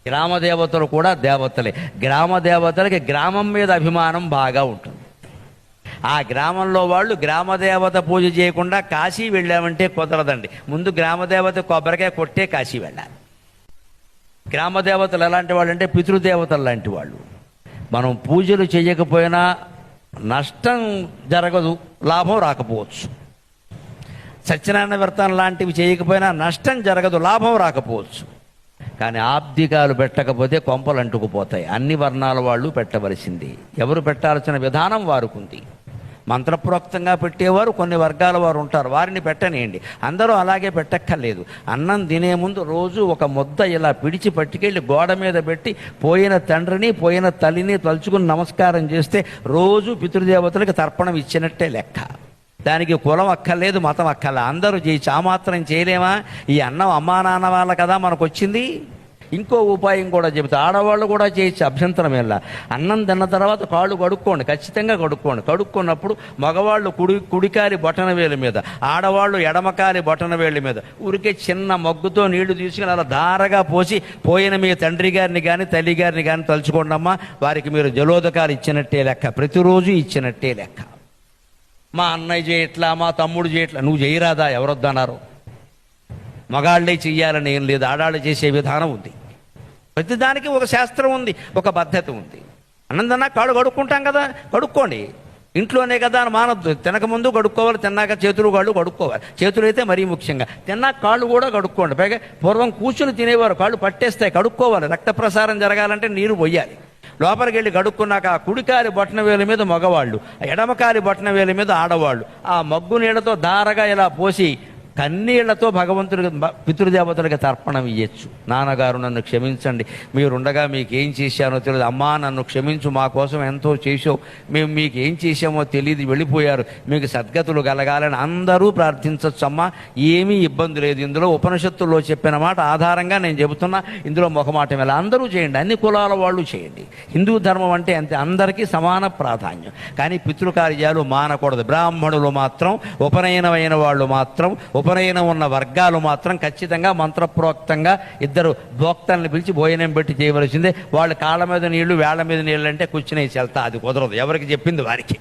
గ్రామ దేవతలు కూడా దేవతలే. గ్రామ దేవతలకి గ్రామం మీద అభిమానం బాగా ఉంటుంది. ఆ గ్రామంలో వాళ్ళు గ్రామదేవత పూజ చేయకుండా కాశీ వెళ్ళామంటే కుదరదండి. ముందు గ్రామదేవత కొబ్బరికాయ కొట్టే కాశీ వెళ్ళాలి. గ్రామదేవతలు ఎలాంటి వాళ్ళు అంటే పితృదేవతలు లాంటి వాళ్ళు. మనం పూజలు చేయకపోయినా నష్టం జరగదు, లాభం రాకపోవచ్చు. సత్యనారాయణ వ్రతం లాంటివి చేయకపోయినా నష్టం జరగదు, లాభం రాకపోవచ్చు. కానీ ఆబ్దికాలు పెట్టకపోతే కొంపలు అంటుకుపోతాయి. అన్ని వర్ణాల వాళ్ళు పెట్టవలసింది. ఎవరు పెట్టాల్సిన విధానం వారుకుంది. మంత్రప్రోక్తంగా పెట్టేవారు కొన్ని వర్గాల వారు ఉంటారు, వారిని పెట్టనేయండి. అందరూ అలాగే పెట్టక్కర్లేదు. అన్నం తినే ముందు రోజు ఒక ముద్ద ఇలా పిడిచి పట్టుకెళ్ళి గోడ మీద పెట్టి పోయిన తండ్రిని పోయిన తల్లిని తలుచుకుని నమస్కారం చేస్తే రోజు పితృదేవతలకు తర్పణం ఇచ్చినట్టే లెక్క. దానికి కులం అక్కర్లేదు, మతం అక్కర్లే, అందరూ చేయొచ్చు. ఆ మాత్రం చేయలేమా? ఈ అన్నం అమ్మా నాన్న వాళ్ళ కదా మనకు వచ్చింది. ఇంకో ఉపాయం కూడా చెబుతా, ఆడవాళ్ళు కూడా చేయొచ్చు, అభ్యంతరం ఎలా. అన్నం తిన్న తర్వాత కాళ్ళు కడుక్కోండి, ఖచ్చితంగా కడుక్కోండి. కడుక్కున్నప్పుడు మగవాళ్ళు కుడికాలి బొటన వేలు మీద, ఆడవాళ్ళు ఎడమకాలి బొటన వేళ్ళ మీద ఊరికే చిన్న మగ్గుతో నీళ్లు తీసుకుని అలా ధారగా పోసి పోయిన మీ తండ్రి గారిని కానీ తల్లి గారిని కానీ తలుచుకోండమ్మా, వారికి మీరు జలోదకాలు ఇచ్చినట్టే లెక్క, ప్రతిరోజు ఇచ్చినట్టే లెక్క. మా అన్నయ్య చేయట్లా, మా తమ్ముడు చేయట్లా, నువ్వు చేయరాదా? ఎవరొద్దన్నారు? మగాళ్ళే చెయ్యాలని ఏం లేదు, ఆడాళ్ళు చేసే విధానం ఉంది. ప్రతిదానికి ఒక శాస్త్రం ఉంది, ఒక పద్ధతి ఉంది. అన్నందన్నా కాళ్ళు కడుక్కుంటాం కదా, కడుక్కోండి. ఇంట్లోనే కదా అని మానద్దు. తినకముందు కడుక్కోవాలి, తిన్నాక చేతులు కాళ్ళు కడుక్కోవాలి. చేతులు అయితే మరీ ముఖ్యంగా. తిన్నాక కాళ్ళు కూడా కడుక్కోండి. పైగా పూర్వం కూర్చుని తినేవారు, కాళ్ళు పట్టేస్తాయి, కడుక్కోవాలి. రక్త ప్రసారం జరగాలంటే నీరు పోయాలి. లోపలికి వెళ్ళి కడుక్కున్నాక ఆ కుడికాలి బొట్టన వేల మీద మగవాళ్ళు, ఎడమకాలి బొట్టన వేల మీద ఆడవాళ్ళు ఆ మగ్గు నీళ్ళతో ధారగా ఇలా పోసి కన్నీళ్లతో భగవంతుడికి పితృదేవతలకి తర్పణం ఇయ్యచ్చు. నాన్నగారు నన్ను క్షమించండి, మీరుండగా మీకేం చేశానో తెలియదు, అమ్మా నన్ను క్షమించు, మా కోసం ఎంతో చేసావు, మేము మీకు ఏం చేసామో తెలియదు, వెళ్ళిపోయారు, మీకు సద్గతులు కలగాలని అందరూ ప్రార్థించవచ్చు అమ్మా. ఏమీ ఇబ్బంది లేదు. ఇందులో ఉపనిషత్తుల్లో చెప్పిన మాట ఆధారంగా నేను చెబుతున్నా, ఇందులో మొహమాటం ఎలా. అందరూ చేయండి, అన్ని కులాల వాళ్ళు చేయండి. హిందూ ధర్మం అంటే అంతే, అందరికీ సమాన ప్రాధాన్యం. కానీ పితృకార్యాలు మానకూడదు. బ్రాహ్మణులు మాత్రం, ఉపనయనమైన వాళ్ళు మాత్రం, ఉపనయనం ఉన్న వర్గాలు మాత్రం ఖచ్చితంగా మంత్రప్రోక్తంగా ఇద్దరు భోక్తల్ని పిలిచి భోజనం పెట్టి చేయవలసిందే. వాళ్ళు కాళ్ళ మీద నీళ్లు వేళ్ల మీద నీళ్ళు అంటే కూర్చునే చెల్తా, అది కుదరదు. ఎవరికి చెప్పింది వారికి.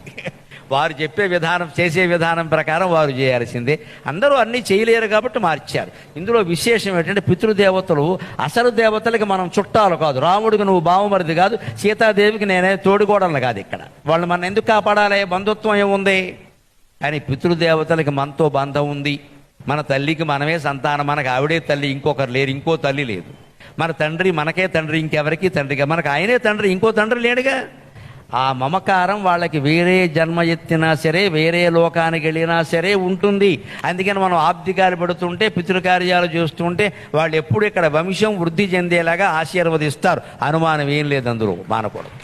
వారు చెప్పే విధానం, చేసే విధానం ప్రకారం వారు చేయాల్సిందే. అందరూ అన్నీ చేయలేరు కాబట్టి మార్చారు. ఇందులో విశేషం ఏంటంటే పితృదేవతలు అసలు దేవతలకి మనం చుట్టాలు కాదు. రాముడికి నువ్వు బావమరిది కాదు, సీతాదేవికి నేనే తోడుకోవడం కాదు. ఇక్కడ వాళ్ళు మనం ఎందుకు కాపాడాలి? బంధుత్వం ఏముంది? కానీ పితృదేవతలకి మనతో బంధం ఉంది. మన తల్లికి మనమే సంతానం, మనకు ఆవిడే తల్లి, ఇంకొకరు లేరు, ఇంకో తల్లి లేదు. మన తండ్రి మనకే తండ్రి, ఇంకెవరికి తండ్రిగా, మనకు ఆయనే తండ్రి, ఇంకో తండ్రి లేడుగా. ఆ మమకారం వాళ్ళకి వేరే జన్మ ఎత్తినా సరే, వేరే లోకానికి వెళ్ళినా సరే ఉంటుంది. అందుకని మనం ఆబ్దికాలు పెడుతుంటే, పితృకార్యాలు చేస్తుంటే వాళ్ళు ఎప్పుడు ఇక్కడ వంశం వృద్ధి చెందేలాగా ఆశీర్వదిస్తారు. అనుమానం ఏం లేదు, అందులో మానకూడదు.